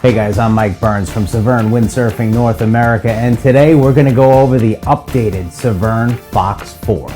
Hey guys, I'm Mike Burns from Severne Windsurfing North America, and today we're going to go over the updated Severne Fox 4.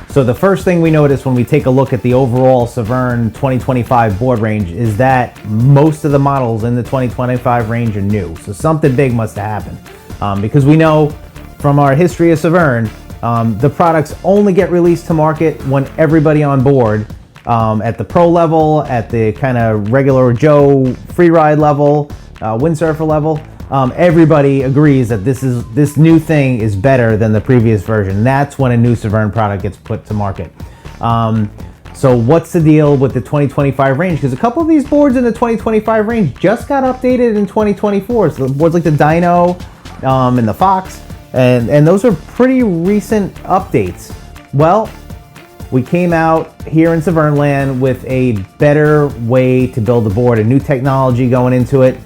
So the first thing we notice when we take a look at the overall Severne 2025 board range is that most of the models in the 2025 range are new. So something big must have happened. Because we know from our history of Severne, the products only get released to market when everybody on board, at the pro level, at the kind of regular Joe freeride level, windsurfer level, everybody agrees that this new thing is better than the previous version. That's when a new Severne product gets put to market. So what's the deal with the 2025 range? Because a couple of these boards in the 2025 range just got updated in 2024. So boards like the Dino and the Fox, and those are pretty recent updates. Well, we came out here in Severne land with a better way to build the board, a new technology going into it.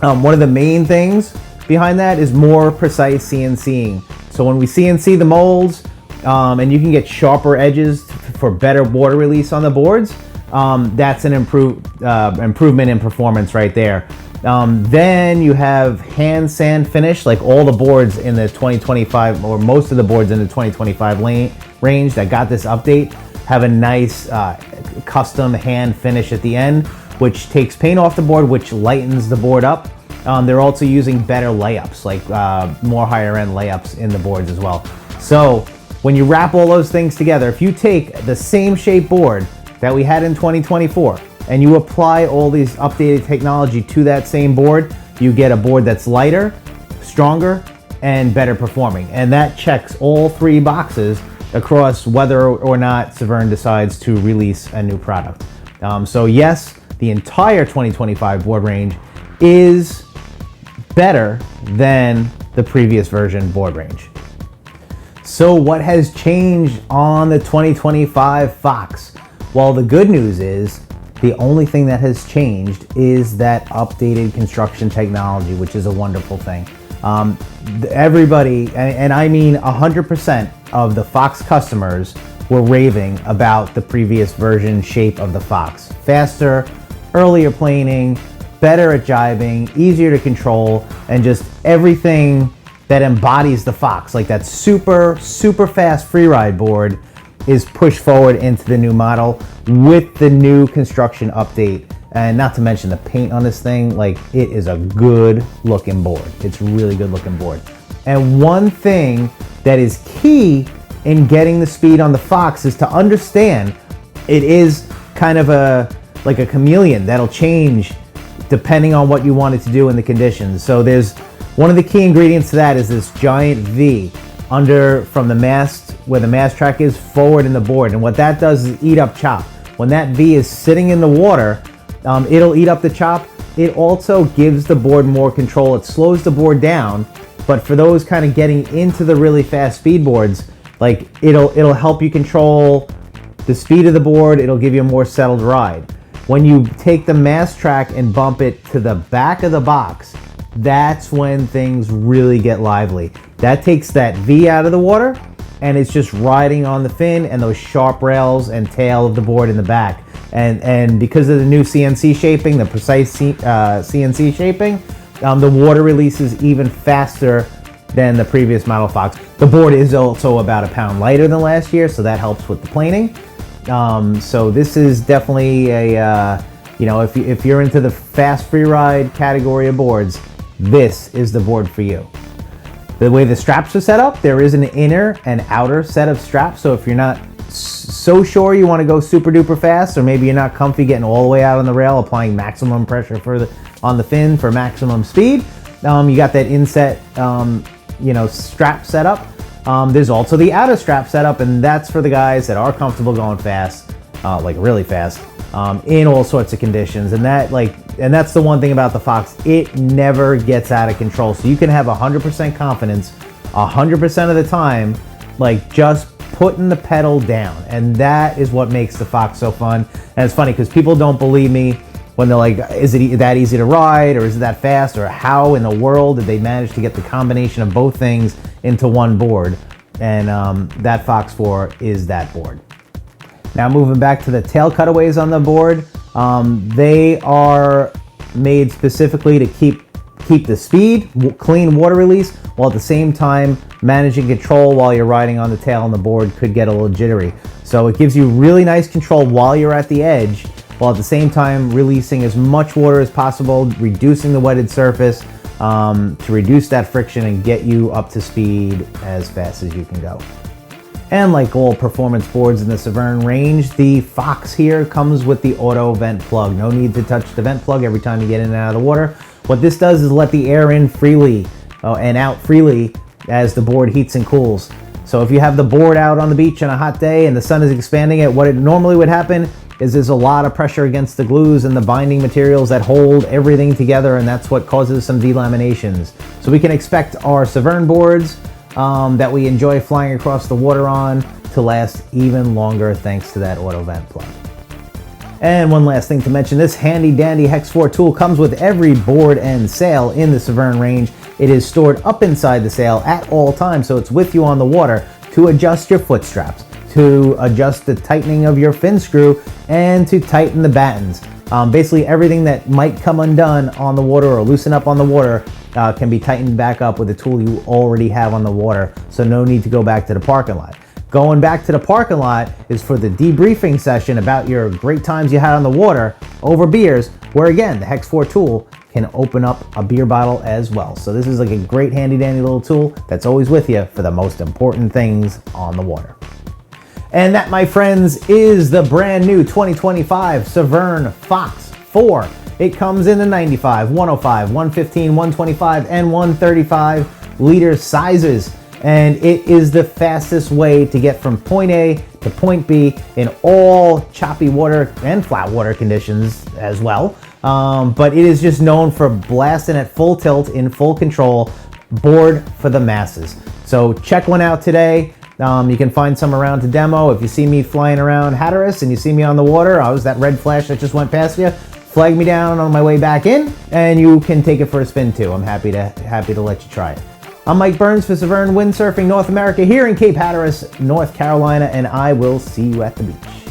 One of the main things behind that is more precise CNCing. So when we CNC the molds, and you can get sharper edges for better water release on the boards, that's an improvement in performance right there. Then you have hand sand finish, like all the boards in the 2025, or most of the boards in the 2025 range that got this update, have a nice custom hand finish at the end, which takes paint off the board, which lightens the board up. They're also using better layups, like more higher end layups in the boards as well. So when you wrap all those things together, if you take the same shape board that we had in 2024 and you apply all these updated technology to that same board, you get a board that's lighter, stronger, and better performing. And that checks all three boxes across whether or not Severne decides to release a new product. So yes, the entire 2025 board range is better than the previous version board range. So what has changed on the 2025 Fox? Well, the good news is the only thing that has changed is that updated construction technology, which is a wonderful thing. Everybody, and I mean 100% of the Fox customers, were raving about the previous version shape of the Fox. Faster, earlier planing, better at jibing, easier to control, and just everything that embodies the Fox, like that super fast freeride board, is pushed forward into the new model with the new construction update. And not to mention the paint on this thing, like, it is a good looking board. It's a really good looking board. And one thing that is key in getting the speed on the Fox is to understand it is kind of like a chameleon that'll change depending on what you want it to do in the conditions. So there's one of the key ingredients to that is this giant V under from the mast, where the mast track is, forward in the board. And what that does is eat up chop. When that V is sitting in the water, it'll eat up the chop. It also gives the board more control. It slows the board down, but for those kind of getting into the really fast speed boards, like, it'll help you control the speed of the board. It'll give you a more settled ride. When you take the mast track and bump it to the back of the box, that's when things really get lively. That takes that V out of the water, and it's just riding on the fin and those sharp rails and tail of the board in the back. And because of the new CNC shaping, the precise CNC shaping, the water releases even faster than the previous model Fox. The board is also about a pound lighter than last year, so that helps with the planing. So this is definitely a, if you're into the fast freeride category of boards, this is the board for you. The way the straps are set up, there is an inner and outer set of straps. So if you're not so sure you want to go super duper fast, or maybe you're not comfy getting all the way out on the rail, applying maximum pressure on the fin for maximum speed, you got that inset, strap set up. There's also the outer strap setup, and that's for the guys that are comfortable going fast, like really fast. in all sorts of conditions. And that's the one thing about the Fox, it never gets out of control. So you can have 100% confidence 100% of the time, like just putting the pedal down. And that is what makes the Fox so fun. And it's funny because people don't believe me when they're like, is it that easy to ride, or is it that fast, or how in the world did they manage to get the combination of both things into one board? And that Fox 4 is that board. Now moving back to the tail cutaways on the board, they are made specifically to keep the speed, clean water release, while at the same time managing control while you're riding on the tail on the board could get a little jittery. So it gives you really nice control while you're at the edge, while at the same time releasing as much water as possible, reducing the wetted surface to reduce that friction and get you up to speed as fast as you can go. And like all performance boards in the Severne range, the Fox here comes with the auto vent plug. No need to touch the vent plug every time you get in and out of the water. What this does is let the air in freely and out freely as the board heats and cools. So if you have the board out on the beach on a hot day and the sun is expanding it, what it normally would happen is there's a lot of pressure against the glues and the binding materials that hold everything together, and that's what causes some delaminations. So we can expect our Severne boards that we enjoy flying across the water on to last even longer thanks to that auto vent plug. And one last thing to mention, this handy dandy Hex 4 tool comes with every board and sail in the Severne range. It is stored up inside the sail at all times, so it's with you on the water to adjust your foot straps, to adjust the tightening of your fin screw, and to tighten the battens. Basically everything that might come undone on the water or loosen up on the water can be tightened back up with a tool you already have on the water, so no need to go back to the parking lot. Going back to the parking lot is for the debriefing session about your great times you had on the water over beers, where again, the Hex 4 tool can open up a beer bottle as well. So this is like a great handy dandy little tool that's always with you for the most important things on the water. And that, my friends, is the brand new 2025 Severne Fox 4. It comes in the 95, 105, 115, 125, and 135 liter sizes. And it is the fastest way to get from point A to point B in all choppy water and flat water conditions as well. But it is just known for blasting at full tilt in full control, board for the masses. So check one out today. You can find some around to demo. If you see me flying around Hatteras and you see me on the water, I was that red flash that just went past you, flag me down on my way back in, and you can take it for a spin too. I'm happy to let you try it. I'm Mike Burns for Severne Windsurfing North America here in Cape Hatteras, North Carolina, and I will see you at the beach.